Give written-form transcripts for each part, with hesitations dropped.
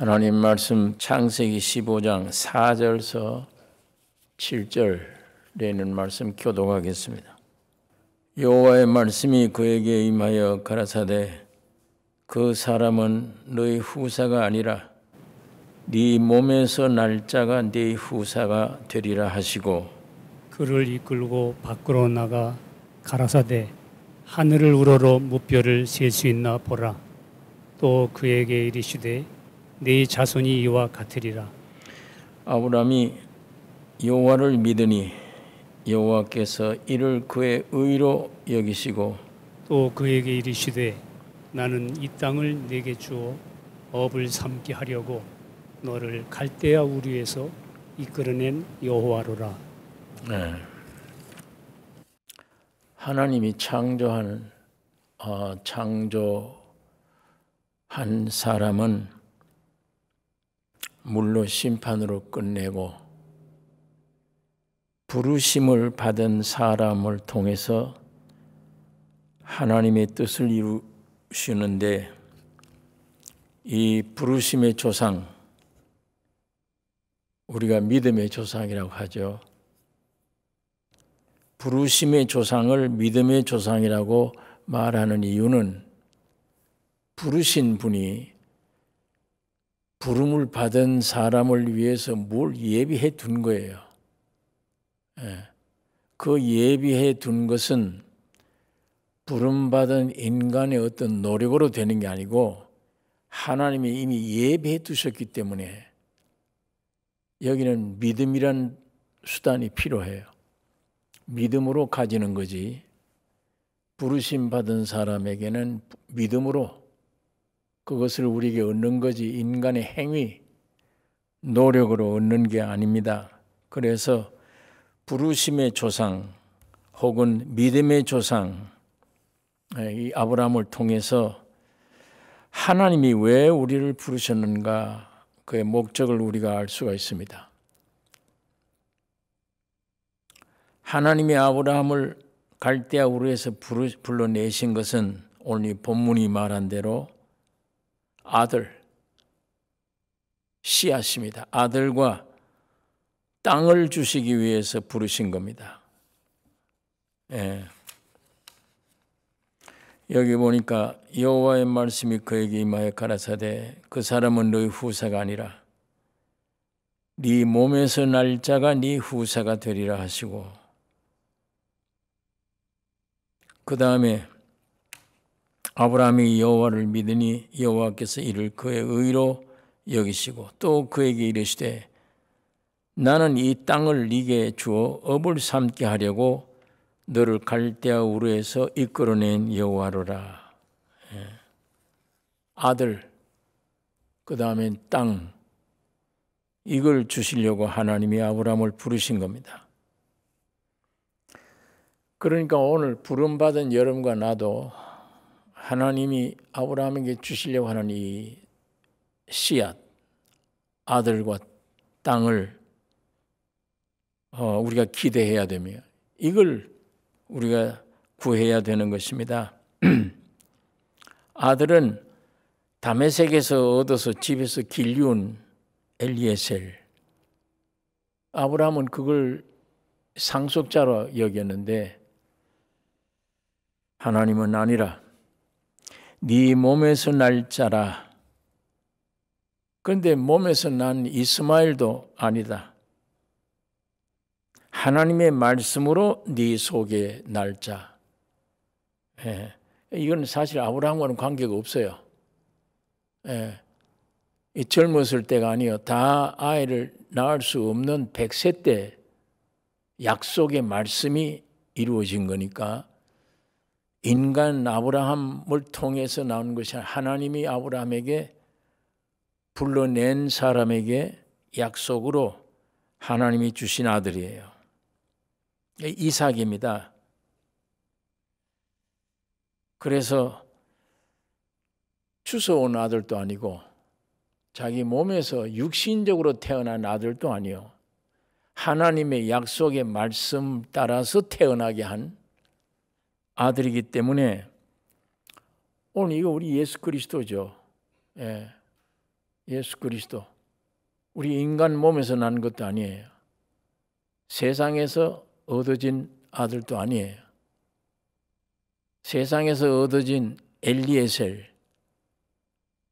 하나님 말씀 창세기 15장 4절서 7절에 있는 말씀 교독하겠습니다. 여호와의 말씀이 그에게 임하여 가라사대 그 사람은 너희 후사가 아니라 네 몸에서 날 자가 네 후사가 되리라 하시고 그를 이끌고 밖으로 나가 가라사대 하늘을 우러러 무뼈를 셀 수 있나 보라. 또 그에게 이르시되 네 자손이 이와 같으리라. 아브라함이 여호와를 믿으니 여호와께서 이를 그의 의로 여기시고 또 그에게 이르시되 나는 이 땅을 네게 주어 업을 삼게 하려고 너를 갈대아 우르에서 이끌어낸 여호와로라. 네. 하나님이 창조한 사람은 물로 심판으로 끝내고 부르심을 받은 사람을 통해서 하나님의 뜻을 이루시는데 이 부르심의 조상, 우리가 믿음의 조상이라고 하죠. 부르심의 조상을 믿음의 조상이라고 말하는 이유는 부르신 분이 부름을 받은 사람을 위해서 뭘 예비해 둔 거예요. 그 예비해 둔 것은 부름받은 인간의 어떤 노력으로 되는 게 아니고 하나님이 이미 예비해 두셨기 때문에 여기는 믿음이란 수단이 필요해요. 믿음으로 가지는 거지. 부르심 받은 사람에게는 믿음으로 그것을 우리에게 얻는 거지 인간의 행위, 노력으로 얻는 게 아닙니다. 그래서 부르심의 조상 혹은 믿음의 조상, 이 아브라함을 통해서 하나님이 왜 우리를 부르셨는가 그의 목적을 우리가 알 수가 있습니다. 하나님이 아브라함을 갈대아 우르에서 불러내신 것은 오늘 본문이 말한 대로 아들, 씨앗입니다. 아들과 땅을 주시기 위해서 부르신 겁니다. 여기 보니까 여호와의 말씀이 그에게 임하여 가라사대 그 사람은 너희 후사가 아니라 네 몸에서 날 자가 네 후사가 되리라 하시고 그 다음에 아브라함이 여호와를 믿으니 여호와께서 이를 그의 의로 여기시고 또 그에게 이르시되 나는 이 땅을 네게 주어 업을 삼게 하려고 너를 갈대아 우르에서 이끌어낸 여호와로라. 아들, 그 다음에 땅, 이걸 주시려고 하나님이 아브라함을 부르신 겁니다. 그러니까 오늘 부름받은 여러분과 나도 하나님이 아브라함에게 주시려고 하는 이 씨앗, 아들과 땅을 우리가 기대해야 되며 이걸 우리가 구해야 되는 것입니다. 아들은 다메섹에서 얻어서 집에서 길리운 엘리에셀. 아브라함은 그걸 상속자로 여겼는데 하나님은 아니라 네 몸에서 날 자라. 그런데 몸에서 난 이스마엘도 아니다. 하나님의 말씀으로 네 속에 날 자. 이건 사실 아브라함과는 관계가 없어요. 이 젊었을 때가 아니요. 다 아이를 낳을 수 없는 100세 때 약속의 말씀이 이루어진 거니까 인간 아브라함을 통해서 나온 것이 하나님이 아브라함에게 불러낸 사람에게 약속으로 하나님이 주신 아들이에요. 이삭입니다. 그래서 주워온 아들도 아니고 자기 몸에서 육신적으로 태어난 아들도 아니요. 하나님의 약속의 말씀 따라서 태어나게 한 아들이기 때문에 오늘 이거 우리 예수 그리스도죠. 예수 그리스도. 우리 인간 몸에서 난 것도 아니에요. 세상에서 얻어진 아들도 아니에요. 세상에서 얻어진 엘리에셀,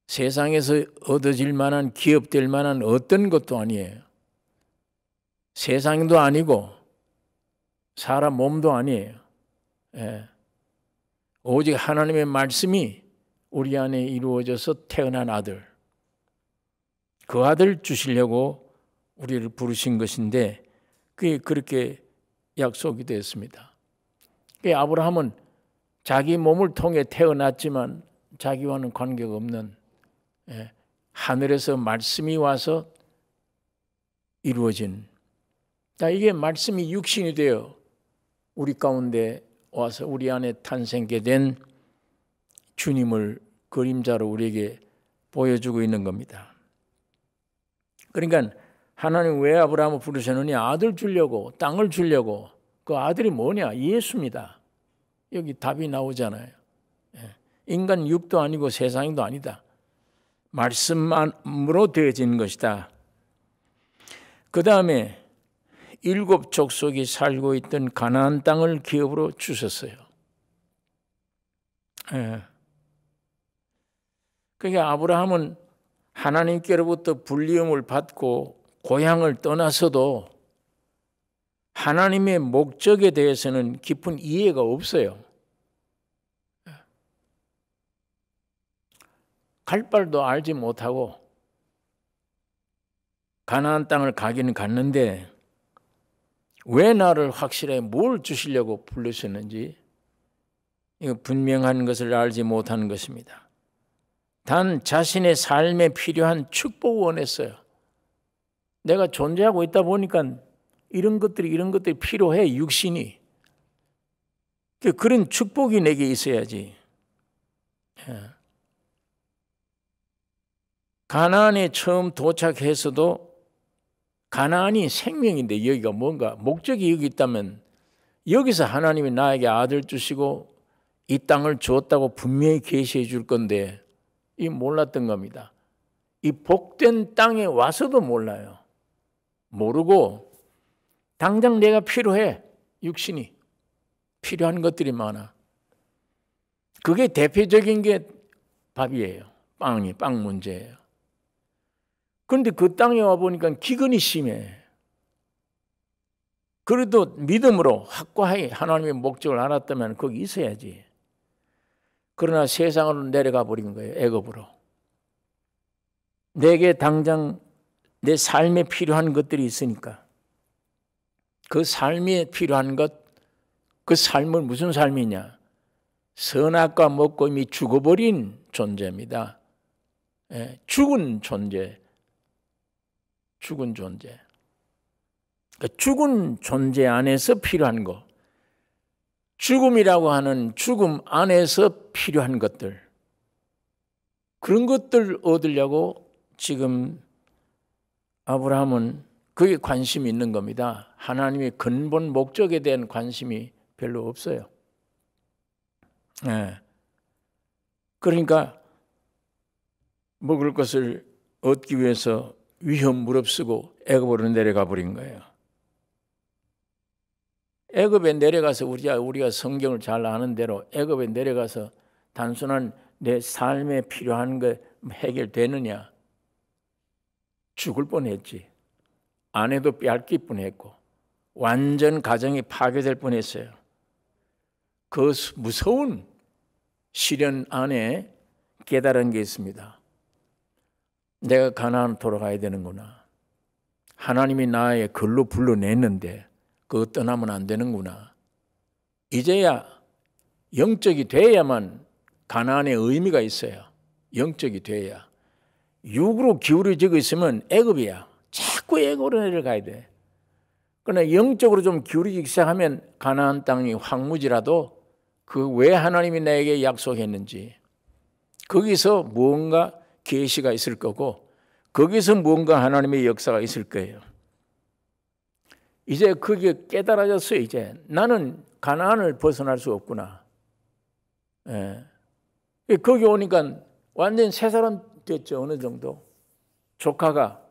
세상에서 얻어질 만한 기업될 만한 어떤 것도 아니에요. 세상도 아니고 사람 몸도 아니에요. 예. 오직 하나님의 말씀이 우리 안에 이루어져서 태어난 아들, 그 아들 주시려고 우리를 부르신 것인데 그게 그렇게 약속이 됐습니다. 아브라함은 자기 몸을 통해 태어났지만 자기와는 관계가 없는 하늘에서 말씀이 와서 이루어진, 이게 말씀이 육신이 되어 우리 가운데 와서 우리 안에 탄생케 된 주님을 그림자로 우리에게 보여주고 있는 겁니다. 그러니까 하나님 왜 아브라함을 부르셨느냐? 아들 주려고, 땅을 주려고. 그 아들이 뭐냐? 예수입니다. 여기 답이 나오잖아요. 인간 육도 아니고 세상도 아니다. 말씀으로 되어진 것이다. 그 다음에 7 족속이 살고 있던 가나안 땅을 기업으로 주셨어요. 그러니까 아브라함은 하나님께로부터 불리움을 받고 고향을 떠나서도 하나님의 목적에 대해서는 깊은 이해가 없어요. 갈 바도 알지 못하고 가나안 땅을 가기는 갔는데 왜 나를 확실하게 뭘 주시려고 부르셨는지 이거 분명한 것을 알지 못하는 것입니다. 단 자신의 삶에 필요한 축복을 원했어요. 내가 존재하고 있다 보니까 이런 것들이 필요해, 육신이. 그런 축복이 내게 있어야지. 가나안에 처음 도착해서도 가나안이 생명인데 여기가 뭔가 목적이 여기 있다면 여기서 하나님이 나에게 아들 주시고 이 땅을 주었다고 분명히 계시해 줄 건데 이 몰랐던 겁니다. 이 복된 땅에 와서도 몰라요. 모르고 당장 내가 필요해. 육신이 필요한 것들이 많아. 그게 대표적인 게 밥이에요. 빵 문제예요. 그런데 그 땅에 와보니까 기근이 심해. 그래도 믿음으로 확고하게 하나님의 목적을 알았다면 거기 있어야지. 그러나 세상으로 내려가 버린 거예요. 애굽으로. 내게 당장 내 삶에 필요한 것들이 있으니까 그 삶에 필요한 것, 그 삶은 무슨 삶이냐? 선악과 먹고 이미 죽어버린 존재입니다. 죽은 존재. 죽은 존재. 그러니까 죽은 존재 안에서 필요한 것. 죽음이라고 하는 죽음 안에서 필요한 것들. 그런 것들 얻으려고 지금 아브라함은 그게 관심이 있는 겁니다. 하나님의 근본 목적에 대한 관심이 별로 없어요. 그러니까 먹을 것을 얻기 위해서 위험 무릅쓰고 애굽으로 내려가 버린 거예요. 애굽에 내려가서 우리가 성경을 잘 아는 대로 애굽에 내려가서 단순한 내 삶에 필요한 거 해결되느냐? 죽을 뻔했지. 아내도 빼앗길 뻔했고 완전 가정이 파괴될 뻔했어요. 그 무서운 시련 안에 깨달은 게 있습니다. 내가 가나안 돌아가야 되는구나. 하나님이 나의 글로 불러냈는데 그거 떠나면 안 되는구나. 이제야 영적이 돼야만 가나안의 의미가 있어요. 영적이 돼야. 육으로 기울어지고 있으면 애굽이야. 자꾸 애굽으로 내려가야 돼. 그러나 영적으로 좀 기울이기 시작하면 가나안 땅이 황무지라도 그 왜 하나님이 나에게 약속했는지 거기서 무언가 계시가 있을 거고 거기서 무언가 하나님의 역사가 있을 거예요. 이제 그게 깨달아졌어요. 이제 나는 가나안을 벗어날 수 없구나. 거기 오니까 완전 새 사람 됐죠. 어느 정도. 조카가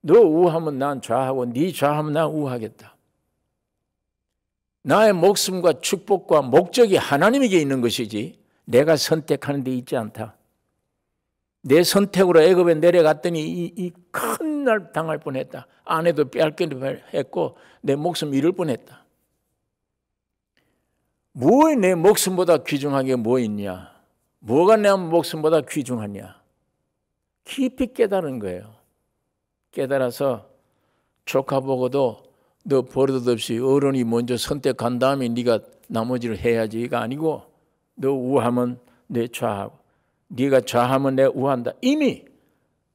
너 우하면 난 좌하고 네 좌하면 난 우하겠다. 나의 목숨과 축복과 목적이 하나님에게 있는 것이지 내가 선택하는 데 있지 않다. 내 선택으로 애굽에 내려갔더니 이 큰 날 당할 뻔했다. 아내도 빼앗기려 했고 내 목숨 잃을 뻔했다. 뭐에 내 목숨보다 귀중하게 뭐 있냐? 뭐가 내 목숨보다 귀중하냐? 깊이 깨달은 거예요. 깨달아서 조카 보고도 너 버릇없이 어른이 먼저 선택한 다음에 네가 나머지를 해야지 이거 아니고 너 우하면 내 좌하고 네가 좌하면 내 우한다. 이미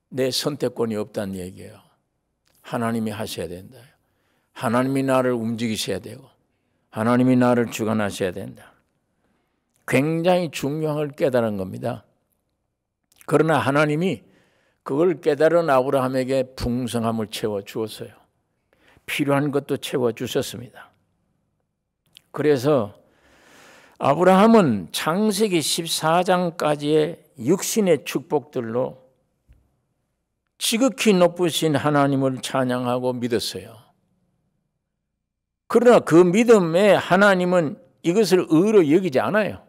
내 선택권이 없다는 얘기예요. 하나님이 하셔야 된다. 하나님이 나를 움직이셔야 되고 하나님이 나를 주관하셔야 된다. 굉장히 중요한 걸 깨달은 겁니다. 그러나 하나님이 그걸 깨달은 아브라함에게 풍성함을 채워주었어요. 필요한 것도 채워주셨습니다. 그래서 아브라함은 창세기 14장까지의 육신의 축복들로 지극히 높으신 하나님을 찬양하고 믿었어요. 그러나 그 믿음에 하나님은 이것을 의로 여기지 않아요.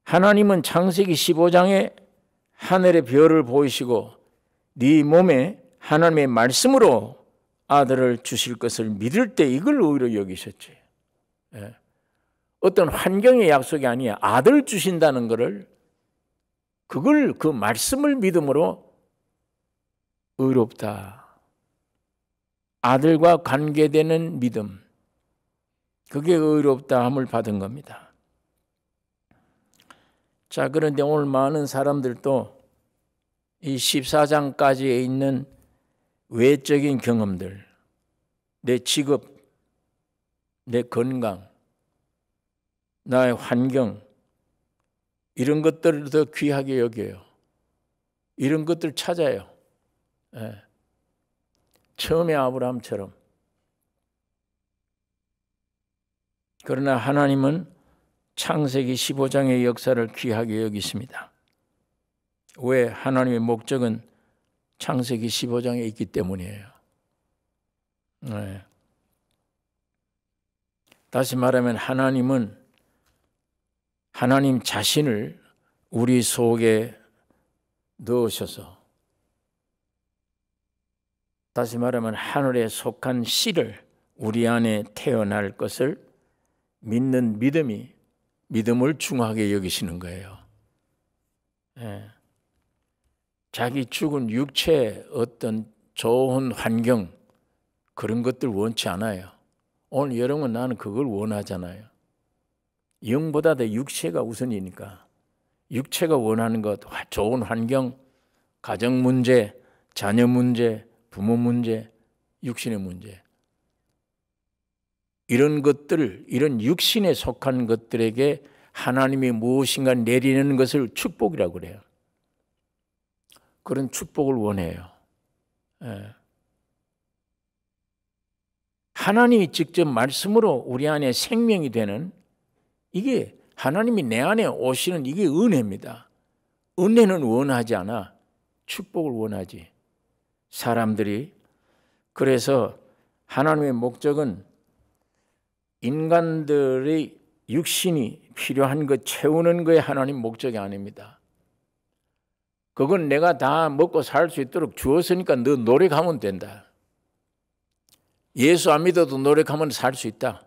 하나님은 창세기 15장에 하늘의 별을 보이시고 네 몸에 하나님의 말씀으로 아들을 주실 것을 믿을 때 이걸 의로 여기셨지. 어떤 환경의 약속이 아니야. 아들 주신다는 것을 그걸 그 말씀을 믿음으로 의롭다. 아들과 관계되는 믿음. 그게 의롭다 함을 받은 겁니다. 자, 그런데 오늘 많은 사람들도 이 14장까지에 있는 외적인 경험들, 내 직업, 내 건강, 나의 환경, 이런 것들을 더 귀하게 여겨요. 이런 것들 찾아요. 처음에 아브라함처럼. 그러나 하나님은 창세기 15장의 역사를 귀하게 여기십니다. 왜? 하나님의 목적은 창세기 15장에 있기 때문이에요. 다시 말하면 하나님은 하나님 자신을 우리 속에 넣으셔서, 다시 말하면 하늘에 속한 씨를 우리 안에 태어날 것을 믿는 믿음을 중하게 여기시는 거예요. 자기 죽은 육체의 어떤 좋은 환경, 그런 것들 원치 않아요. 오늘 여러분 나는 그걸 원하잖아요. 영보다 더 육체가 우선이니까. 육체가 원하는 것, 좋은 환경, 가정 문제, 자녀 문제, 부모 문제, 육신의 문제. 이런 것들, 이런 육신에 속한 것들에게 하나님이 무엇인가 내리는 것을 축복이라고 그래요. 그런 축복을 원해요. 하나님이 직접 말씀으로 우리 안에 생명이 되는, 이게 하나님이 내 안에 오시는 이게 은혜입니다. 은혜는 원하지 않아. 축복을 원하지. 사람들이. 그래서 하나님의 목적은 인간들의 육신이 필요한 것 채우는 거에 하나님 목적이 아닙니다. 그건 내가 다 먹고 살 수 있도록 주었으니까 너 노력하면 된다. 예수 안 믿어도 노력하면 살 수 있다.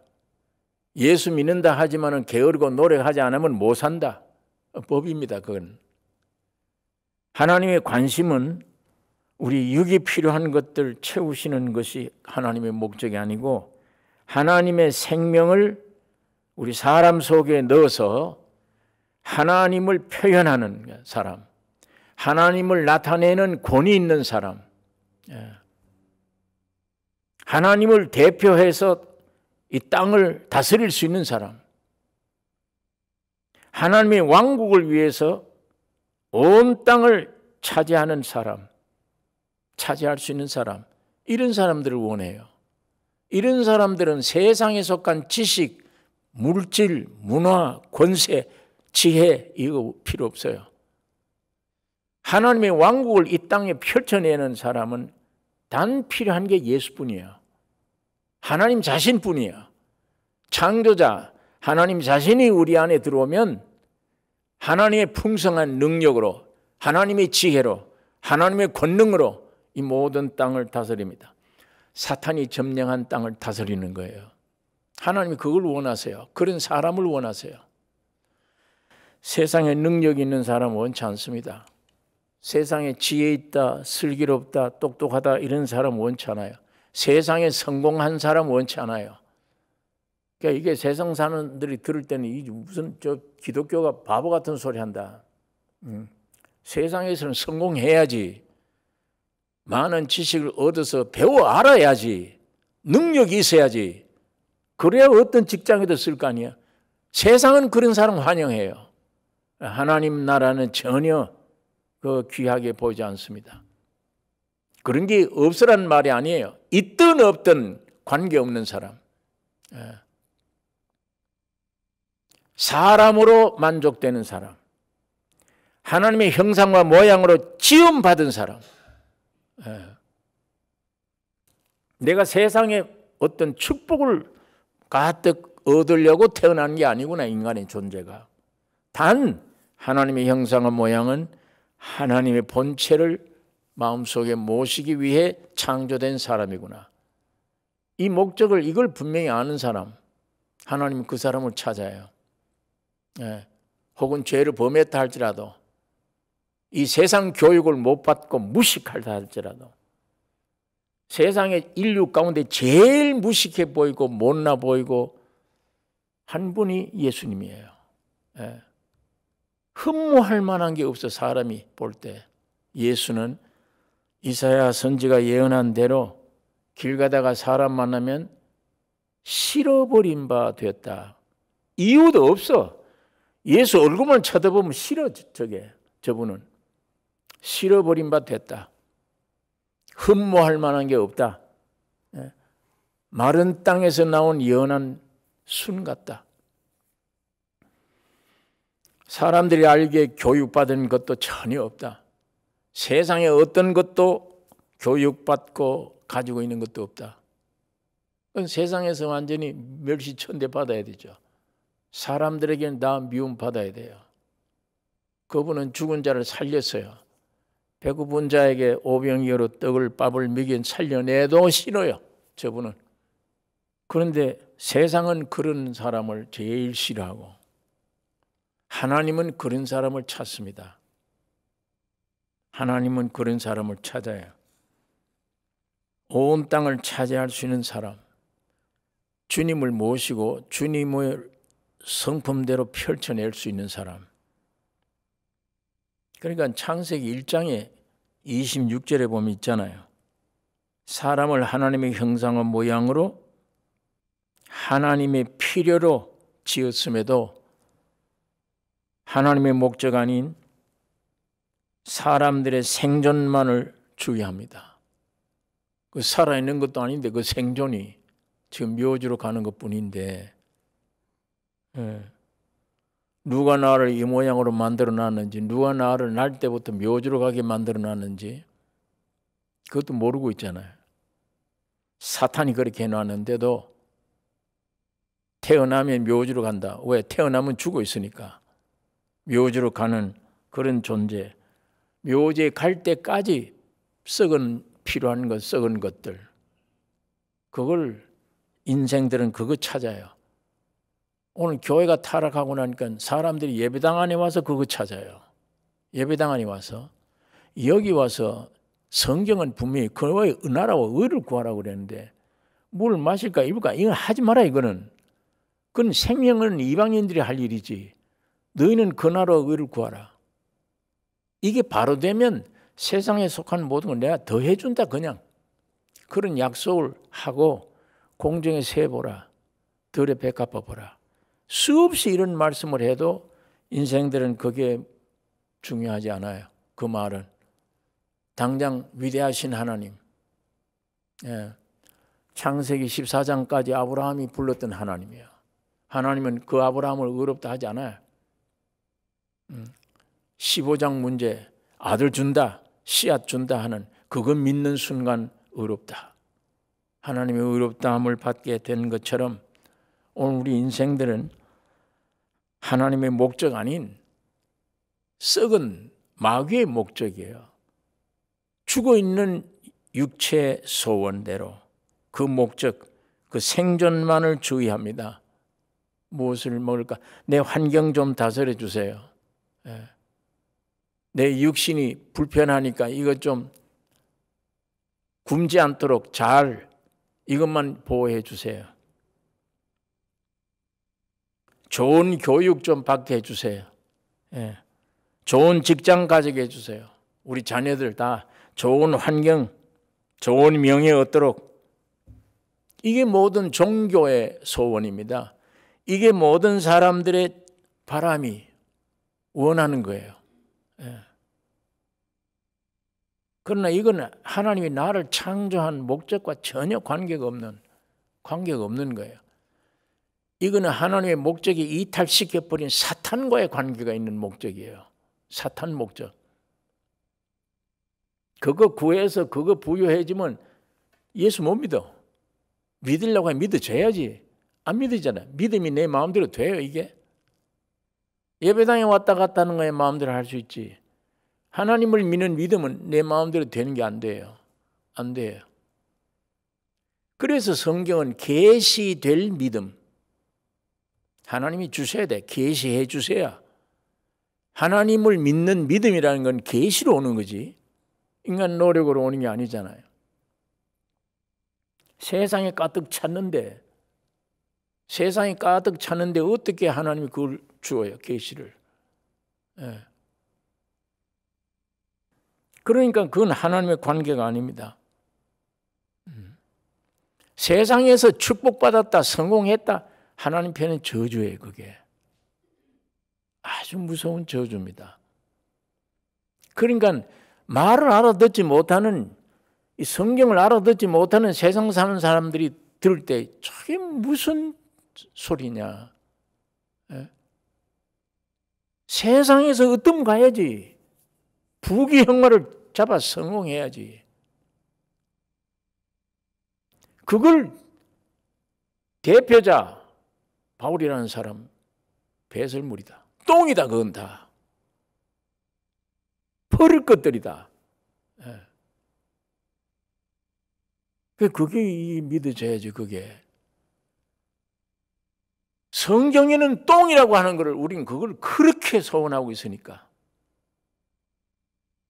예수 믿는다 하지만은 게으르고 노력하지 않으면 못 산다. 법입니다. 그건. 하나님의 관심은 우리 육이 필요한 것들 채우시는 것이 하나님의 목적이 아니고, 하나님의 생명을 우리 사람 속에 넣어서 하나님을 표현하는 사람, 하나님을 나타내는 권위 있는 사람, 하나님을 대표해서 이 땅을 다스릴 수 있는 사람, 하나님의 왕국을 위해서 온 땅을 차지하는 사람, 차지할 수 있는 사람, 이런 사람들을 원해요. 이런 사람들은 세상에 속한 지식, 물질, 문화, 권세, 지혜, 이거 필요 없어요. 하나님의 왕국을 이 땅에 펼쳐내는 사람은 단 필요한 게 예수뿐이에요. 하나님 자신뿐이에요. 창조자 하나님 자신이 우리 안에 들어오면 하나님의 풍성한 능력으로, 하나님의 지혜로, 하나님의 권능으로 이 모든 땅을 다스립니다. 사탄이 점령한 땅을 다스리는 거예요. 하나님이 그걸 원하세요. 그런 사람을 원하세요. 세상에 능력 있는 사람 원치 않습니다. 세상에 지혜 있다, 슬기롭다, 똑똑하다 이런 사람 원치 않아요. 세상에 성공한 사람 원치 않아요. 그러니까 이게 세상 사람들이 들을 때는 이게 무슨 저 기독교가 바보 같은 소리 한다. 세상에서는 성공해야지. 많은 지식을 얻어서 배워 알아야지. 능력이 있어야지. 그래야 어떤 직장에도 쓸 거 아니야. 세상은 그런 사람 환영해요. 하나님 나라는 전혀 그 귀하게 보이지 않습니다. 그런 게 없으란 말이 아니에요. 있든 없든 관계없는 사람. 사람으로 만족되는 사람. 하나님의 형상과 모양으로 지음받은 사람. 내가 세상에 어떤 축복을 가득 얻으려고 태어난 게 아니구나, 인간의 존재가. 단 하나님의 형상과 모양은 하나님의 본체를 마음속에 모시기 위해 창조된 사람이구나. 이 목적을 이걸 분명히 아는 사람, 하나님은 그 사람을 찾아요. 혹은 죄를 범했다 할지라도, 이 세상 교육을 못 받고 무식하다 할지라도, 세상의 인류 가운데 제일 무식해 보이고 못나 보이고 한 분이 예수님이에요. 흠모할 만한 게 없어. 사람이 볼 때 예수는 이사야 선지가 예언한 대로 길 가다가 사람 만나면 싫어버린 바 되었다. 이유도 없어. 예수 얼굴만 쳐다보면 싫어. 저분은 싫어버린 바 됐다. 흠모할 만한 게 없다. 마른 땅에서 나온 연한 순 같다. 사람들이 알기에 교육받은 것도 전혀 없다. 세상에 어떤 것도 교육받고 가지고 있는 것도 없다. 그건 세상에서 완전히 멸시천대 받아야 되죠. 사람들에게는 다 미움 받아야 돼요. 그분은 죽은 자를 살렸어요. 배고픈 자에게 오병이어로 떡을 밥을 먹인 살려내도 싫어요. 저분은. 그런데 세상은 그런 사람을 제일 싫어하고 하나님은 그런 사람을 찾습니다. 하나님은 그런 사람을 찾아요. 온 땅을 차지할 수 있는 사람, 주님을 모시고 주님을 성품대로 펼쳐낼 수 있는 사람. 그러니까 창세기 1장에 26절에 보면 있잖아요. 사람을 하나님의 형상과 모양으로 하나님의 필요로 지었음에도 하나님의 목적 아닌 사람들의 생존만을 주의합니다. 그 살아있는 것도 아닌데 그 생존이 지금 묘지로 가는 것뿐인데, 누가 나를 이 모양으로 만들어 놨는지, 누가 나를 날 때부터 묘지로 가게 만들어 놨는지 그것도 모르고 있잖아요. 사탄이 그렇게 해놨는데도 태어나면 묘지로 간다. 왜? 태어나면 죽어 있으니까. 묘지로 가는 그런 존재. 묘지에 갈 때까지 필요한 것, 썩은 것들, 그걸 인생들은 그거 찾아요. 오늘 교회가 타락하고 나니까 사람들이 예배당 안에 와서 그거 찾아요. 예배당 안에 와서. 여기 와서 성경은 분명히 그의 은하라고 의를 구하라고 그랬는데 뭘 마실까 입을까 이건 하지 마라. 이거는 그건 생명은 이방인들이 할 일이지. 너희는 그나라로 의를 구하라. 이게 바로 되면 세상에 속한 모든 걸 내가 더 해준다. 그냥 그런 약속을 하고 공중에 새보라, 들에 배 갚아보라. 수없이 이런 말씀을 해도 인생들은 그게 중요하지 않아요. 그 말은 당장 위대하신 하나님, 창세기 14장까지 아브라함이 불렀던 하나님이에요. 하나님은 그 아브라함을 의롭다 하지 않아요. 15장 문제, 아들 준다, 씨앗 준다 하는 그거 믿는 순간 의롭다. 하나님의 의롭다함을 받게 된 것처럼 오늘 우리 인생들은 하나님의 목적 아닌 썩은 마귀의 목적이에요. 죽어있는 육체 소원대로 그 목적, 그 생존만을 주의합니다. 무엇을 먹을까? 내 환경 좀 다스려 주세요. 내 육신이 불편하니까 이것 좀 굶지 않도록 잘 이것만 보호해 주세요. 좋은 교육 좀 받게 해주세요. 좋은 직장 가지게 해주세요. 우리 자녀들 다 좋은 환경, 좋은 명예 얻도록. 이게 모든 종교의 소원입니다. 이게 모든 사람들의 바람이 원하는 거예요. 그러나 이건 하나님이 나를 창조한 목적과 전혀 관계가 없는 거예요. 이거는 하나님의 목적이 이탈시켜버린 사탄과의 관계가 있는 목적이에요. 사탄 목적. 그거 구해서 그거 부여해주면 예수 못 믿어. 믿으려고 하면 믿어줘야지. 안 믿으잖아. 믿음이 내 마음대로 돼요, 이게. 예배당에 왔다 갔다 하는 거에 마음대로 할 수 있지. 하나님을 믿는 믿음은 내 마음대로 되는 게 안 돼요. 안 돼요. 그래서 성경은 계시될 믿음. 하나님이 주셔야 돼. 계시해 주셔야. 하나님을 믿는 믿음이라는 건 계시로 오는 거지. 인간 노력으로 오는 게 아니잖아요. 세상에 가득 찼는데 어떻게 하나님이 그걸 주어요? 계시를. 그러니까 그건 하나님의 관계가 아닙니다. 세상에서 축복받았다, 성공했다, 하나님 편은 저주예요. 그게 아주 무서운 저주입니다. 그러니까 말을 알아듣지 못하는, 이 성경을 알아듣지 못하는 세상 사는 사람들이 들을 때 저게 무슨 소리냐. 세상에서 으뜸 가야지. 부귀영화를 잡아 성공해야지. 그걸 대표자 바울이라는 사람 배설물이다. 똥이다. 그건 다. 버릴 것들이다. 그게 믿어져야지. 그게. 성경에는 똥이라고 하는 것을 우리는 그걸 그렇게 소원하고 있으니까.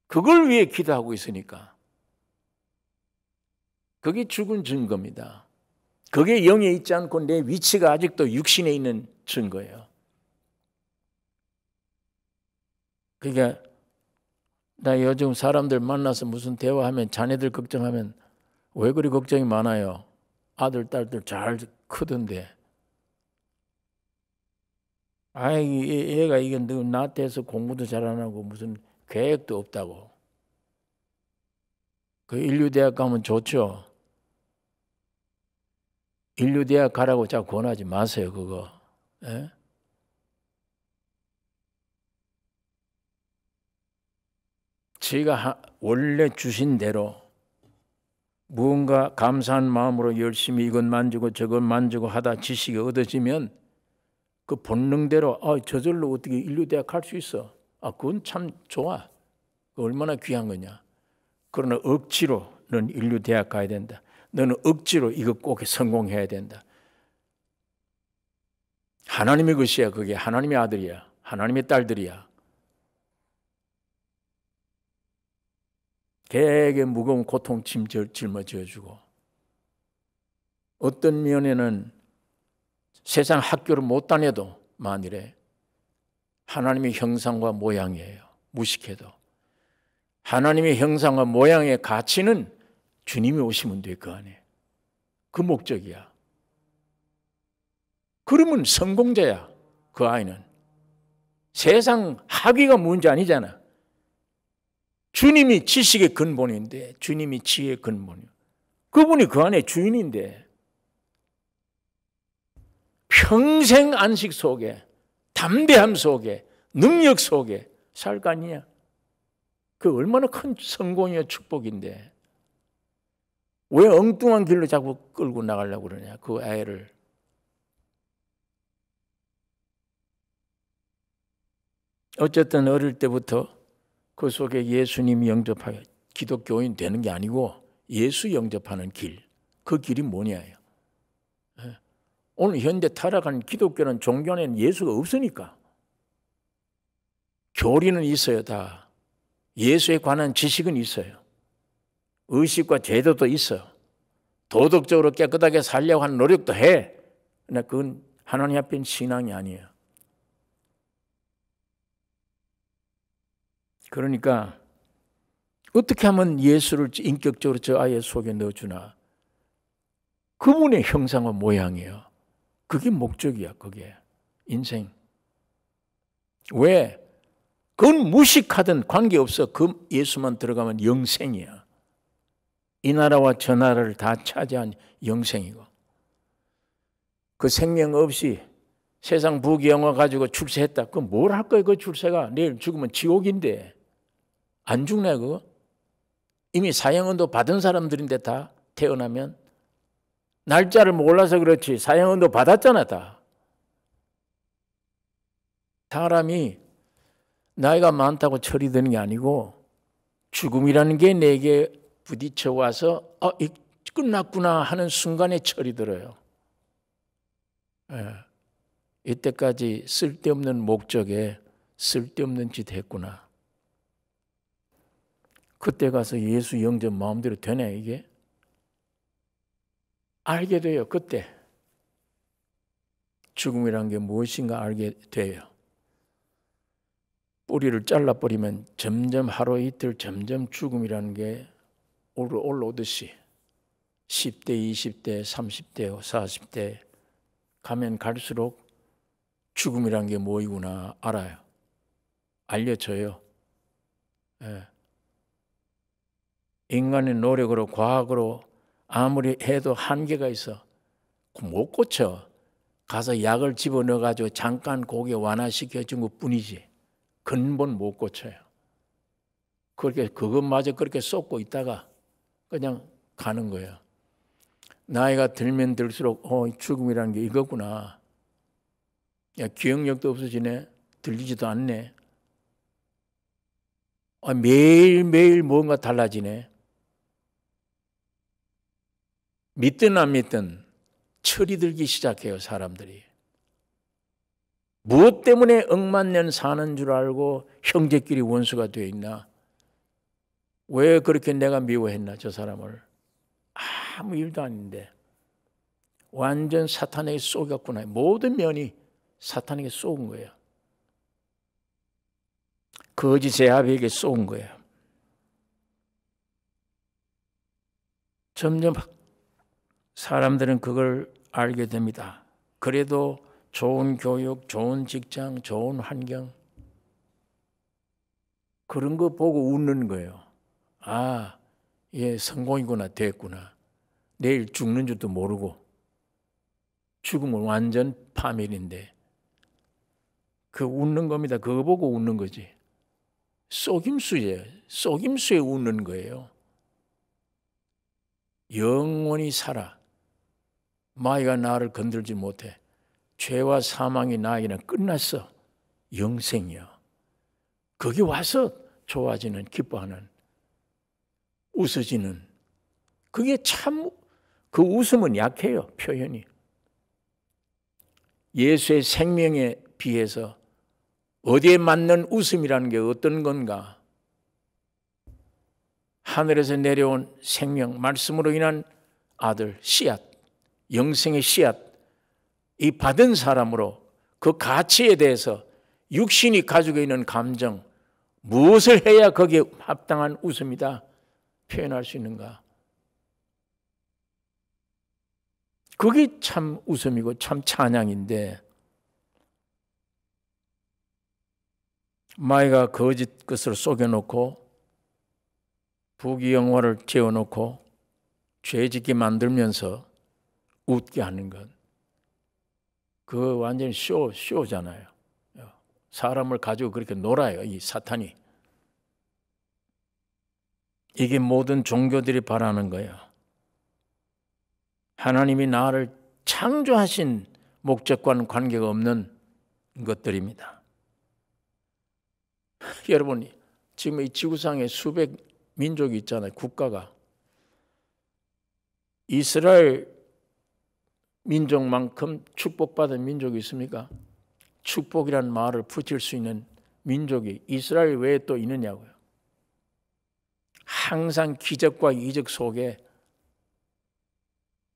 그걸 위해 기도하고 있으니까. 그게 죽은 증거입니다. 그게 영에 있지 않고 내 위치가 아직도 육신에 있는 증거예요. 그러니까 나 요즘 사람들 만나서 무슨 대화하면 자녀들 걱정하면 왜 그리 걱정이 많아요? 아들, 딸들 잘 크던데. 얘가 이게 나한테서 공부도 잘 안 하고 무슨 계획도 없다고. 그 인류대학 가면 좋죠. 인류대학 가라고 자꾸 권하지 마세요. 그거. 제가 원래 주신 대로 무언가 감사한 마음으로 열심히 이것 만지고 저것 만지고 하다 지식이 얻어지면 그 본능대로 저절로 어떻게 인류대학 갈 수 있어. 그건 참 좋아. 얼마나 귀한 거냐. 그러나 억지로 넌 인류대학 가야 된다. 너는 억지로 이거 꼭 성공해야 된다. 하나님의 것이야. 그게 하나님의 아들이야. 하나님의 딸들이야. 되게 무거운 고통 짊어져주고 어떤 면에는 세상 학교를 못 다녀도 만일에 하나님의 형상과 모양이에요. 무식해도. 하나님의 형상과 모양의 가치는 주님이 오시면 돼. 그 안에. 그 목적이야. 그러면 성공자야. 그 아이는. 세상 학위가 문제 아니잖아. 주님이 지식의 근본인데, 주님이 지혜의 근본이요. 그분이 그 안에 주인인데 평생 안식 속에, 담대함 속에, 능력 속에 살 거 아니냐. 그 얼마나 큰 성공이요 축복인데 왜 엉뚱한 길로 자꾸 끌고 나가려고 그러냐 그 애를. 어쨌든 어릴 때부터 그 속에 예수님 영접하여 기독교인 되는 게 아니고 예수 영접하는 길, 그 길이 뭐냐예요. 오늘 현대 타락한 기독교는 종교 안에는 예수가 없으니까. 교리는 있어요 다. 예수에 관한 지식은 있어요. 의식과 제도도 있어요. 도덕적으로 깨끗하게 살려고 하는 노력도 해. 그러나 그건 하나님 앞엔 신앙이 아니에요. 그러니까 어떻게 하면 예수를 인격적으로 저 아이의 속에 넣어주나. 그분의 형상과 모양이에요. 그게 목적이야. 그게 인생. 왜? 그건 무식하든 관계없어. 그 예수만 들어가면 영생이야. 이 나라와 저 나라를 다 차지한 영생이고 그 생명 없이 세상 부귀영화 가지고 출세했다. 그건 뭘 할 거야 그 출세가. 내일 죽으면 지옥인데 안 죽나 그거? 이미 사형언도 받은 사람들인데 다 태어나면 날짜를 몰라서 그렇지 사형언도 받았잖아 다. 사람이 나이가 많다고 철이 드는 게 아니고 죽음이라는 게 내게 부딪혀 와서 끝났구나 하는 순간에 철이 들어요. 이때까지 쓸데없는 목적에 쓸데없는 짓 했구나. 그때 가서 예수 영접 마음대로 되냐 이게? 알게 돼요. 그때 죽음이란 게 무엇인가 알게 돼요. 뿌리를 잘라버리면 점점 하루 이틀 점점 죽음이라는 게 올라오듯이 10대, 20대, 30대, 40대 가면 갈수록 죽음이란 게 뭐이구나 알아요. 알려져요. 인간의 노력으로 과학으로 아무리 해도 한계가 있어. 못 고쳐. 가서 약을 집어넣어가지고 잠깐 고개 완화시켜준 것뿐이지 근본 못 고쳐요. 그렇게 그것마저 그렇게 쏟고 있다가 그냥 가는 거예요. 나이가 들면 들수록 죽음이라는 게 이거구나. 야, 기억력도 없어지네. 들리지도 않네. 매일매일 뭔가 달라지네. 믿든 안 믿든 철이 들기 시작해요. 사람들이. 무엇 때문에 억만년 사는 줄 알고 형제끼리 원수가 되어 있나? 왜 그렇게 내가 미워했나 저 사람을. 아무 일도 아닌데 완전 사탄에게 쏘였구나. 모든 면이 사탄에게 쏘은 거예요. 거짓의 아비에게 쏘은 거예요. 점점 사람들은 그걸 알게 됩니다. 그래도 좋은 교육, 좋은 직장, 좋은 환경 그런 거 보고 웃는 거예요. 아, 얘 성공이구나, 됐구나. 내일 죽는 줄도 모르고 죽으면 완전 파멸인데 그 웃는 겁니다. 그거 보고 웃는 거지. 속임수예요. 속임수에 웃는 거예요. 영원히 살아. 마귀가 나를 건들지 못해. 죄와 사망이 나에게는 끝났어. 영생이야. 거기 와서 좋아지는, 기뻐하는, 웃어지는. 그게 참, 그 웃음은 약해요. 표현이. 예수의 생명에 비해서 어디에 맞는 웃음이라는 게 어떤 건가? 하늘에서 내려온 생명, 말씀으로 인한 아들, 씨앗, 영생의 씨앗, 이 받은 사람으로 그 가치에 대해서 육신이 가지고 있는 감정, 무엇을 해야 거기에 합당한 웃음이다 표현할 수 있는가? 그게 참 웃음이고 참 찬양인데 마귀가 거짓 것을 속여놓고 부귀영화를 재워놓고 죄짓게 만들면서 웃게 하는 것. 그거 완전히 쇼잖아요. 사람을 가지고 그렇게 놀아요, 이 사탄이. 이게 모든 종교들이 바라는 거예요. 하나님이 나를 창조하신 목적과는 관계가 없는 것들입니다. 여러분, 지금 이 지구상에 수백 민족이 있잖아요. 국가가. 이스라엘 민족만큼 축복받은 민족이 있습니까? 축복이라는 말을 붙일 수 있는 민족이 이스라엘 외에 또 있느냐고요. 항상 기적과 이적 속에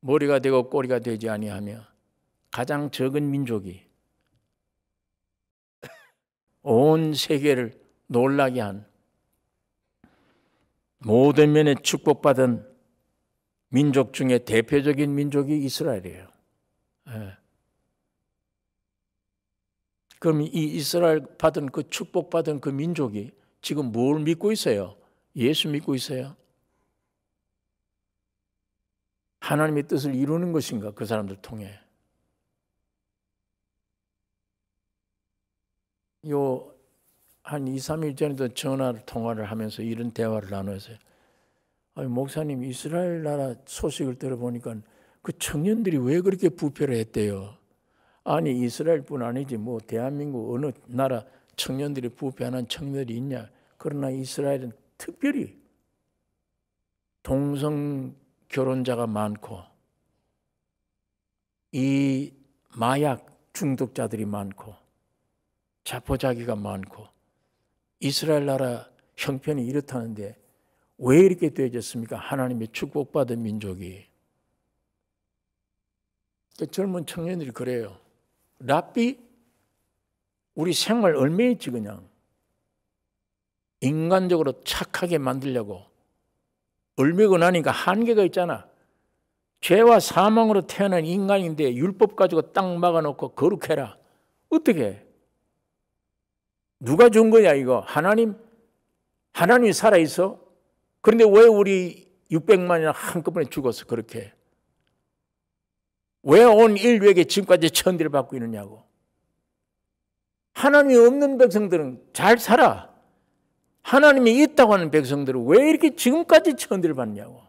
머리가 되고 꼬리가 되지 아니하며 가장 적은 민족이 온 세계를 놀라게 한 모든 면에 축복받은 민족 중에 대표적인 민족이 이스라엘이에요. 그럼 이 이스라엘 받은 그 축복받은 그 민족이 지금 뭘 믿고 있어요? 예수 믿고 있어요? 하나님의 뜻을 이루는 것인가? 그 사람들 통해. 한 2, 3일 전에도 통화를 하면서 이런 대화를 나누었어요. 목사님, 이스라엘 나라 소식을 들어보니까 그 청년들이 왜 그렇게 부패를 했대요? 아니, 이스라엘뿐 아니지 뭐 대한민국 어느 나라 청년들이 부패하는 청년들이 있냐? 그러나 이스라엘은 특별히 동성 결혼자가 많고 이 마약 중독자들이 많고 자포자기가 많고 이스라엘 나라 형편이 이렇다는데 왜 이렇게 되어졌습니까? 하나님의 축복받은 민족이. 젊은 청년들이 그래요. 랍비, 우리 생활 얼마였지 그냥. 인간적으로 착하게 만들려고. 얼매고 나니까 한계가 있잖아. 죄와 사망으로 태어난 인간인데 율법 가지고 딱 막아놓고 거룩해라. 어떻게 해? 누가 준 거냐 이거? 하나님이 살아있어? 그런데 왜 우리 600만이나 한꺼번에 죽었어 그렇게? 왜 온 인류에게 지금까지 천대를 받고 있느냐고. 하나님이 없는 백성들은 잘 살아. 하나님이 있다고 하는 백성들은 왜 이렇게 지금까지 천대를 받냐고.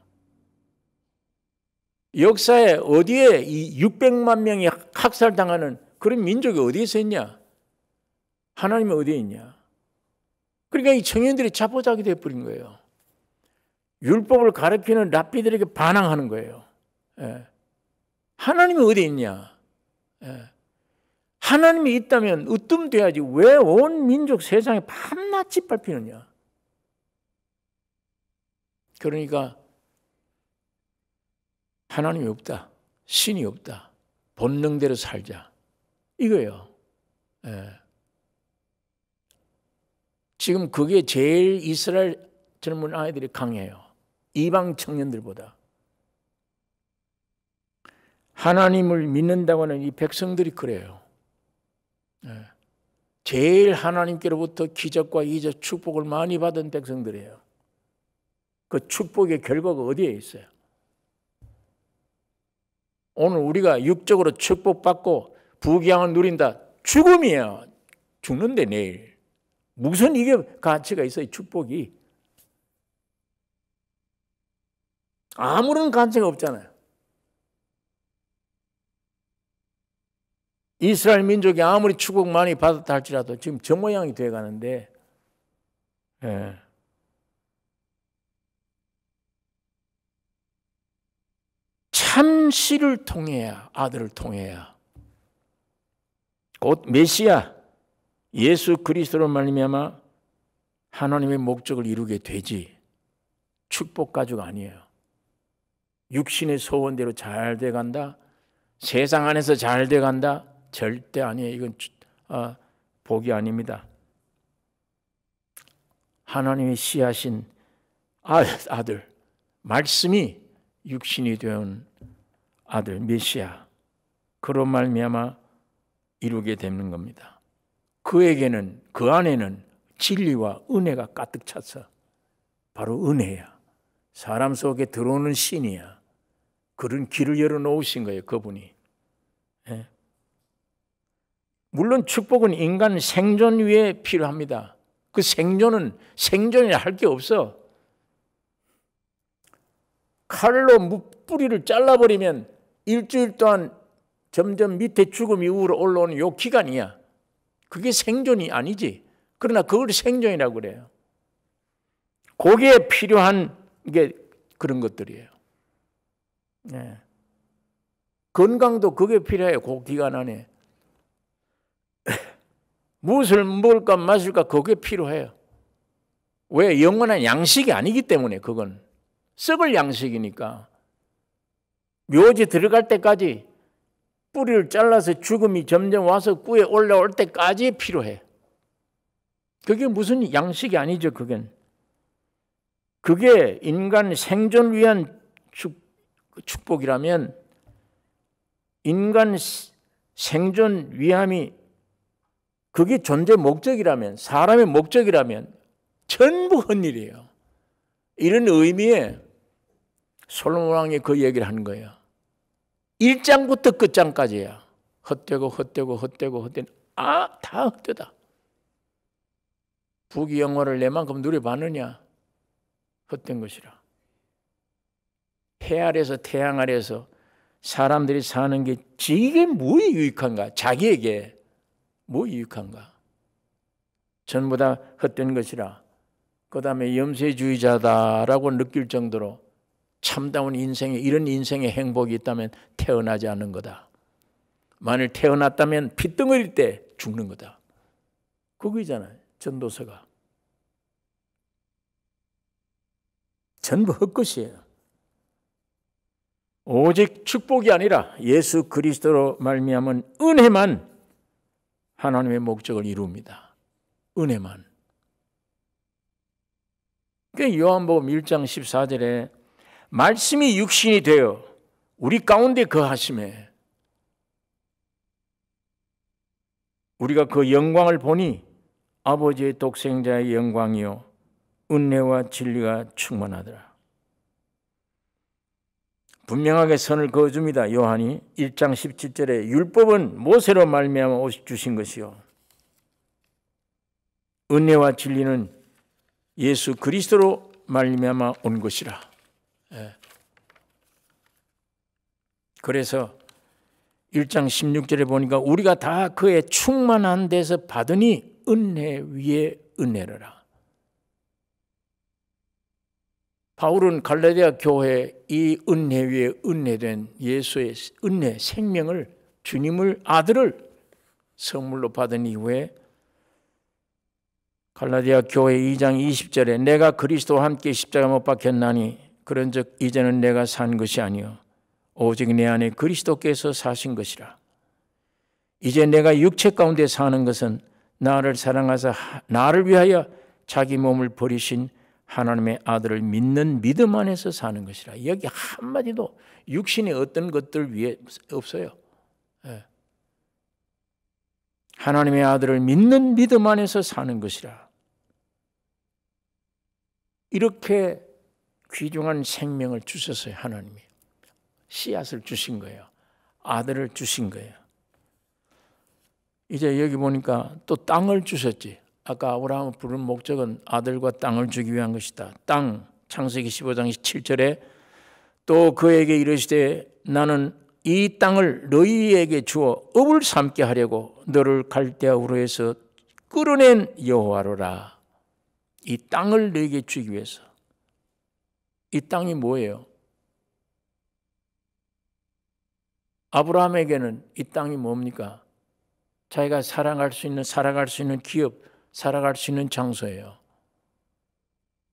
역사에 어디에 이 600만 명이 학살당하는 그런 민족이 어디에서 있냐? 하나님이 어디에 있냐? 그러니까 이 청년들이 자포자기 되어버린 거예요. 율법을 가르치는 랍비들에게 반항하는 거예요. 하나님이 어디에 있냐? 하나님이 있다면 으뜸돼야지 왜 온 민족 세상에 밤낮 짓밟히느냐? 그러니까 하나님이 없다. 신이 없다. 본능대로 살자. 이거예요. 지금 그게 제일 이스라엘 젊은 아이들이 강해요. 이방 청년들보다. 하나님을 믿는다고 하는 이 백성들이 그래요. 제일 하나님께로부터 기적과 이적 축복을 많이 받은 백성들이에요. 그 축복의 결과가 어디에 있어요? 오늘 우리가 육적으로 축복받고 부귀양을 누린다. 죽음이에요. 죽는데 내일. 무슨 이게 가치가 있어요, 축복이. 아무런 가치가 없잖아요. 이스라엘 민족이 아무리 축복 많이 받았다 할지라도 지금 저 모양이 돼가는데 참 씨를 통해야, 아들을 통해야 곧 메시아 예수 그리스도로 말미암아 하나님의 목적을 이루게 되지 축복 가지고 아니에요. 육신의 소원대로 잘 돼간다, 세상 안에서 잘 돼간다, 절대 아니에요. 이건 복이 아닙니다. 하나님이 씨하신 아들, 말씀이 육신이 된 아들 메시아, 그로 말미암아 이루게 되는 겁니다. 그에게는, 그 안에는 진리와 은혜가 가득 찼어. 바로 은혜야. 사람 속에 들어오는 신이야. 그런 길을 열어놓으신 거예요, 그분이. 물론 축복은 인간 생존 위에 필요합니다. 그 생존이라 할 게 없어. 칼로 뿌리를 잘라버리면 일주일 동안 점점 밑에 죽음이 위로 올라오는 요 기간이야. 그게 생존이 아니지. 그러나 그걸 생존이라고 그래요. 거기에 필요한 게 그런 것들이에요. 네. 건강도 그게 필요해요. 그 기간 안에. 무엇을 먹을까 마실까 그게 필요해요. 왜? 영원한 양식이 아니기 때문에. 그건 썩을 양식이니까. 묘지 들어갈 때까지 뿌리를 잘라서 죽음이 점점 와서 꿀에 올라올 때까지 필요해. 그게 무슨 양식이 아니죠. 그게 인간 생존을 위한 축복이라면, 인간 생존 위함이 그게 존재 목적이라면, 사람의 목적이라면 전부 헛일이에요. 이런 의미에 솔로몬 왕이 그 얘기를 하는 거예요. 1장부터 끝장까지야. 헛되고 다 헛되다. 부귀영화를 내만큼 누려봤느냐? 헛된 것이라. 해 아래서 태양 아래서 사람들이 사는 게 이게 뭐에 유익한가? 자기에게 뭐 유익한가? 전부 다 헛된 것이라. 그 다음에 염세주의자다라고 느낄 정도로 참다운 인생에, 이런 인생의 행복이 있다면 태어나지 않는 거다. 만일 태어났다면 핏덩어릴 때 죽는 거다. 그거잖아요. 전도서가. 전부 헛것이에요. 오직 축복이 아니라 예수 그리스도로 말미암은 은혜만 하나님의 목적을 이룹니다. 은혜만. 그러니까 요한복음 1장 14절에 말씀이 육신이 되어 우리 가운데 거하심에 우리가 그 영광을 보니 아버지의 독생자의 영광이요 은혜와 진리가 충만하더라. 분명하게 선을 그어줍니다. 요한이 1장 17절에 율법은 모세로 말미암아 주신 것이요 은혜와 진리는 예수 그리스도로 말미암아 온 것이라. 그래서 1장 16절에 보니까 우리가 다 그의 충만한 데서 받으니 은혜 위에 은혜로라. 바울은 갈라디아 교회에 이 은혜 위에 은혜된 예수의 은혜, 생명을, 주님을, 아들을 선물로 받은 이후에 갈라디아 교회 2장 20절에 내가 그리스도와 함께 십자가 못 박혔나니 그런즉 이제는 내가 산 것이 아니요 오직 내 안에 그리스도께서 사신 것이라. 이제 내가 육체 가운데 사는 것은 나를 사랑하사 나를 위하여 자기 몸을 버리신 하나님의 아들을 믿는 믿음 안에서 사는 것이라. 여기 한마디도 육신의 어떤 것들 위에 없어요. 하나님의 아들을 믿는 믿음 안에서 사는 것이라. 이렇게 귀중한 생명을 주셨어요. 하나님이. 씨앗을 주신 거예요. 아들을 주신 거예요. 이제 여기 보니까 또 땅을 주셨지. 아까 아브라함을 부른 목적은 아들과 땅을 주기 위한 것이다. 땅, 창세기 15장 7절에 또 그에게 이르시되 나는 이 땅을 너희에게 주어 업을 삼게 하려고 너를 갈대아 우르에서 끌어낸 여호와로라. 이 땅을 너희에게 주기 위해서. 이 땅이 뭐예요? 아브라함에게는 이 땅이 뭡니까? 자기가 살아갈 수 있는 기업, 살아갈 수 있는 장소예요.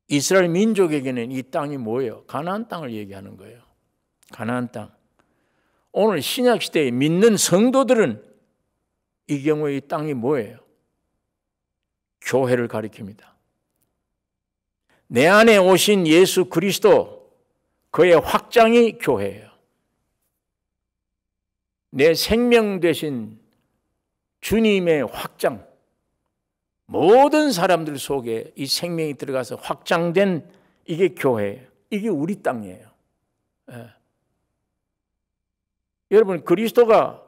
이스라엘 민족에게는 이 땅이 뭐예요? 가나안 땅을 얘기하는 거예요. 가나안 땅. 오늘 신약 시대에 믿는 성도들은 이 경우에 이 땅이 뭐예요? 교회를 가리킵니다. 내 안에 오신 예수 그리스도, 그의 확장이 교회예요. 내 생명 되신 주님의 확장, 모든 사람들 속에 이 생명이 들어가서 확장된 이게 교회예요. 이게 우리 땅이에요. 여러분, 그리스도가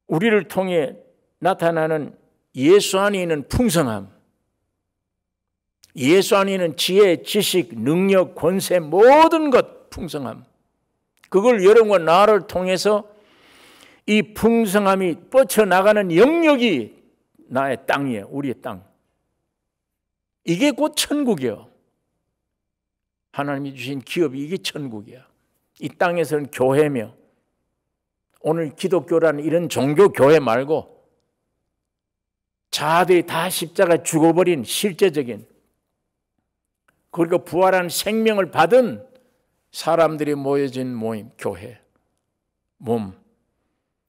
우리를 통해 나타나는 예수 안에 있는 풍성함, 예수 안에 있는 지혜, 지식, 능력, 권세 모든 것, 풍성함. 그걸 여러분과 나를 통해서 이 풍성함이 뻗쳐나가는 영역이 나의 땅이에요. 우리의 땅. 이게 곧 천국이에요. 하나님이 주신 기업이 이게 천국이야. 이 땅에서는 교회며, 오늘 기독교라는 이런 종교 교회 말고 자아들이 다 십자가에 죽어버린 실제적인, 그리고 부활한 생명을 받은 사람들이 모여진 모임, 교회, 몸.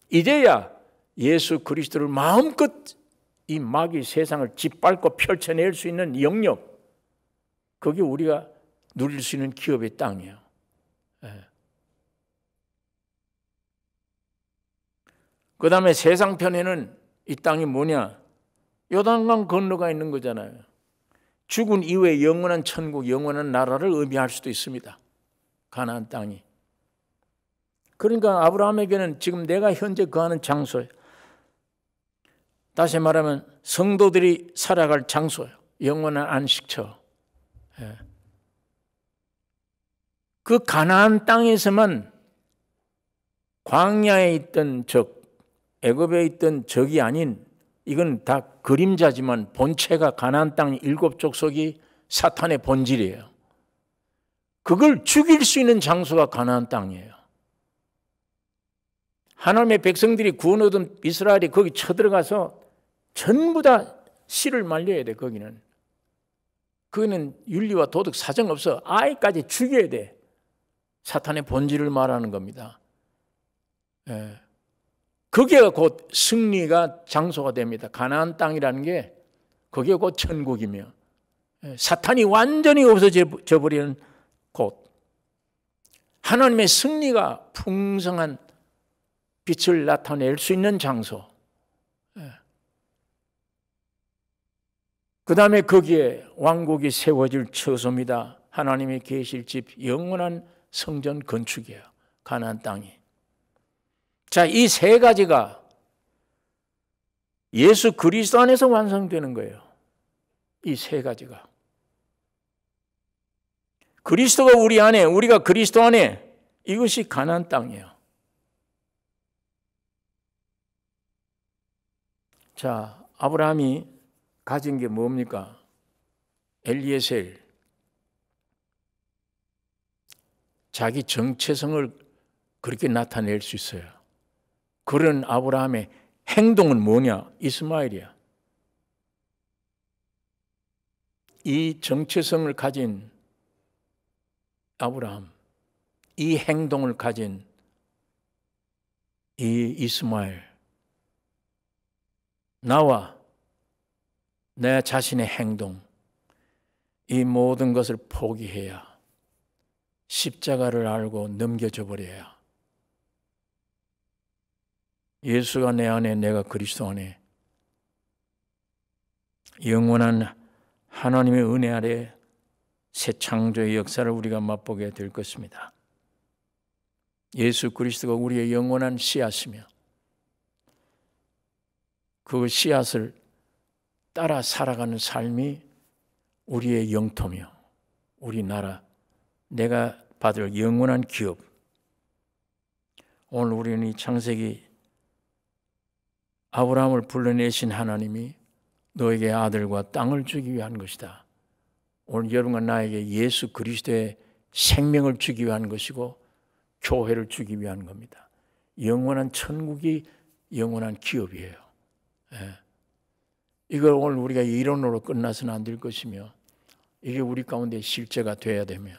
이제야 예수 그리스도를 마음껏 이 마귀 세상을 짓밟고 펼쳐낼 수 있는 영역, 그게 우리가 누릴 수 있는 기업의 땅이에요. 그 다음에 세상편에는 이 땅이 뭐냐? 요단강 건너가 있는 거잖아요. 죽은 이후에 영원한 천국, 영원한 나라를 의미할 수도 있습니다. 가나안 땅이. 그러니까 아브라함에게는 지금 내가 현재 거하는 장소예요. 다시 말하면 성도들이 살아갈 장소예요. 영원한 안식처. 그 가나안 땅에서만 광야에 있던 적, 애굽에 있던 적이 아닌, 이건 다 그림자지만 본체가 가나안 땅 7족속이 사탄의 본질이에요. 그걸 죽일 수 있는 장소가 가나안 땅이에요. 하나님의 백성들이 구원 얻은 이스라엘이 거기 쳐들어가서 전부 다 씨를 말려야 돼. 거기는 윤리와 도덕 사정 없어. 아이까지 죽여야 돼. 사탄의 본질을 말하는 겁니다. 그게 곧 승리가 장소가 됩니다. 가나안 땅이라는 게 그게 곧 천국이며, 사탄이 완전히 없어져 버리는 곳, 하나님의 승리가 풍성한 빛을 나타낼 수 있는 장소. 그 다음에 거기에 왕국이 세워질 처소입니다. 하나님이 계실 집, 영원한 성전 건축이에요. 가나안 땅이. 자, 이 세 가지가 예수 그리스도 안에서 완성되는 거예요. 이 세 가지가. 그리스도가 우리 안에, 우리가 그리스도 안에, 이것이 가나안 땅이에요. 자, 아브라함이 가진 게 뭡니까? 엘리에셀. 자기 정체성을 그렇게 나타낼 수 있어요. 그런 아브라함의 행동은 뭐냐? 이스마엘이야. 이 정체성을 가진 아브라함, 이 행동을 가진 이 이스마엘, 나와 내 자신의 행동, 이 모든 것을 포기해야, 십자가를 알고 넘겨져 버려야, 예수가 내 안에, 내가 그리스도 안에, 영원한 하나님의 은혜 아래 새 창조의 역사를 우리가 맛보게 될 것입니다. 예수 그리스도가 우리의 영원한 씨앗이며, 그 씨앗을 따라 살아가는 삶이 우리의 영토며 우리나라, 내가 받을 영원한 기업. 오늘 우리는 이 창세기 아브라함을 불러내신 하나님이 너에게 아들과 땅을 주기 위한 것이다. 오늘 여러분과 나에게 예수 그리스도의 생명을 주기 위한 것이고 교회를 주기 위한 겁니다. 영원한 천국이 영원한 기업이에요. 이걸 오늘 우리가 이론으로 끝나서는 안 될 것이며, 이게 우리 가운데 실제가 돼야 되며,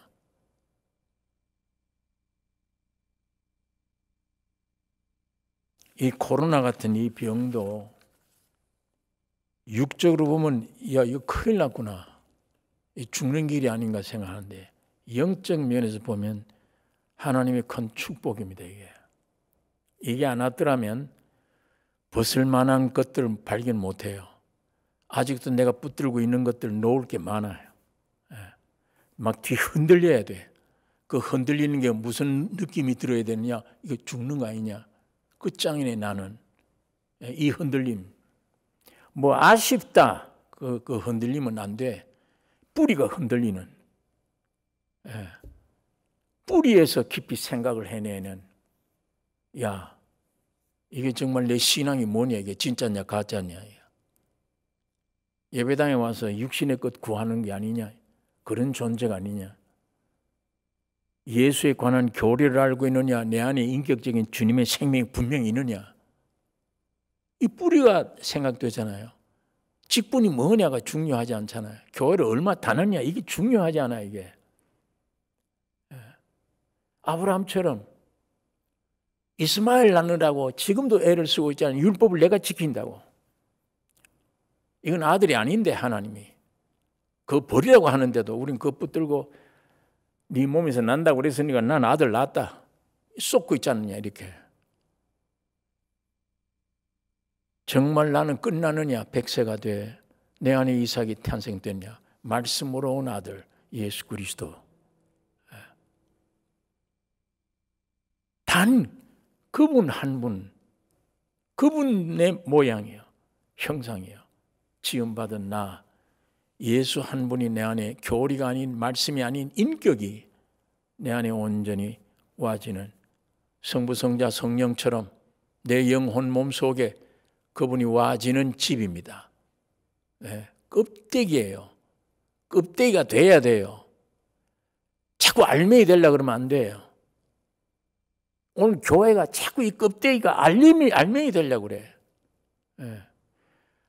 이 코로나 같은 이 병도 육적으로 보면 야, 이거 큰일 났구나, 이 죽는 길이 아닌가 생각하는데, 영적 면에서 보면 하나님의 큰 축복입니다. 이게 안 왔더라면 벗을 만한 것들을 발견 못해요. 아직도 내가 붙들고 있는 것들 놓을 게 많아요. 막 뒤 흔들려야 돼. 그 흔들리는 게 무슨 느낌이 들어야 되느냐? 이거 죽는 거 아니냐? 끝장이네 나는. 이 흔들림. 뭐 아쉽다. 그 흔들리면 안 돼. 뿌리가 흔들리는. 뿌리에서 깊이 생각을 해내는, 야, 이게 정말 내 신앙이 뭐냐, 이게 진짜냐 가짜냐. 예배당에 와서 육신의 것 구하는 게 아니냐, 그런 존재가 아니냐. 예수에 관한 교리를 알고 있느냐, 내 안에 인격적인 주님의 생명이 분명히 있느냐. 이 뿌리가 생각되잖아요. 직분이 뭐냐가 중요하지 않잖아요. 교회를 얼마 다녔냐, 이게 중요하지 않아. 이게 아브라함처럼 이스마엘 낳느라고 지금도 애를 쓰고 있잖아요. 율법을 내가 지킨다고. 이건 아들이 아닌데 하나님이 그거 버리라고 하는데도 우린 그거 붙들고 네 몸에서 난다고 그랬으니까 난 아들 낳았다 쏟고 있지 않느냐. 이렇게 정말 나는 끝나느냐, 100세가 돼 내 안에 이삭이 탄생됐냐. 말씀으로 온 아들 예수 그리스도. 단 그분 한 분, 그분의 모양이요, 형상이요, 지음받은 나, 예수 한 분이 내 안에 교리가 아닌, 말씀이 아닌 인격이 내 안에 온전히 와지는, 성부 성자 성령처럼 내 영혼 몸 속에 그분이 와지는 집입니다. 네, 껍데기예요. 껍데기가 돼야 돼요. 자꾸 알맹이 되려고 그러면 안 돼요. 오늘 교회가 자꾸 이 껍데기가 알맹이 되려고 그래. 네.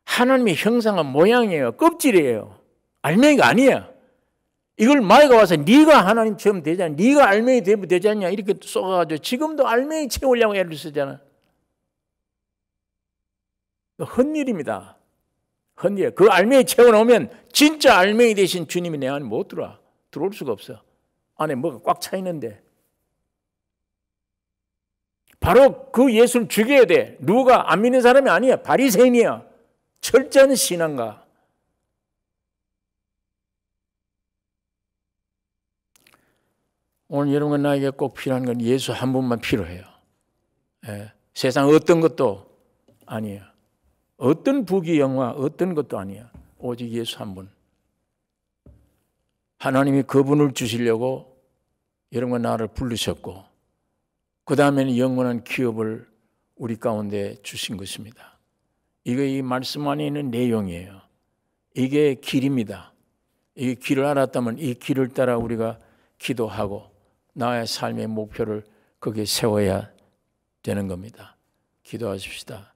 하나님의 형상은 모양이에요. 껍질이에요. 알맹이가 아니야. 이걸 마귀가 와서 네가 하나님처럼 되잖아, 네가 알맹이 되면 되지 않냐, 이렇게 쏘아가지고 지금도 알맹이 채우려고 애를 쓰잖아. 헛일입니다. 헛일. 그 알맹이 채워놓으면 진짜 알맹이 되신 주님이 내 안에 못 들어올 수가 없어. 안에 뭐가 꽉 차 있는데. 바로 그 예수를 죽여야 돼. 누가 안 믿는 사람이 아니야. 바리새인이야. 철저한 신앙가. 오늘 여러분 나에게 꼭 필요한 건 예수 한 분만 필요해요. 예. 세상 어떤 것도 아니에요. 어떤 부귀 영화 어떤 것도 아니야. 오직 예수 한 분. 하나님이 그분을 주시려고 여러분과 나를 부르셨고 그 다음에는 영원한 기업을 우리 가운데 주신 것입니다. 이게 이 말씀 안에 있는 내용이에요. 이게 길입니다. 이 길을 알았다면 이 길을 따라 우리가 기도하고 나의 삶의 목표를 거기에 세워야 되는 겁니다. 기도하십시다.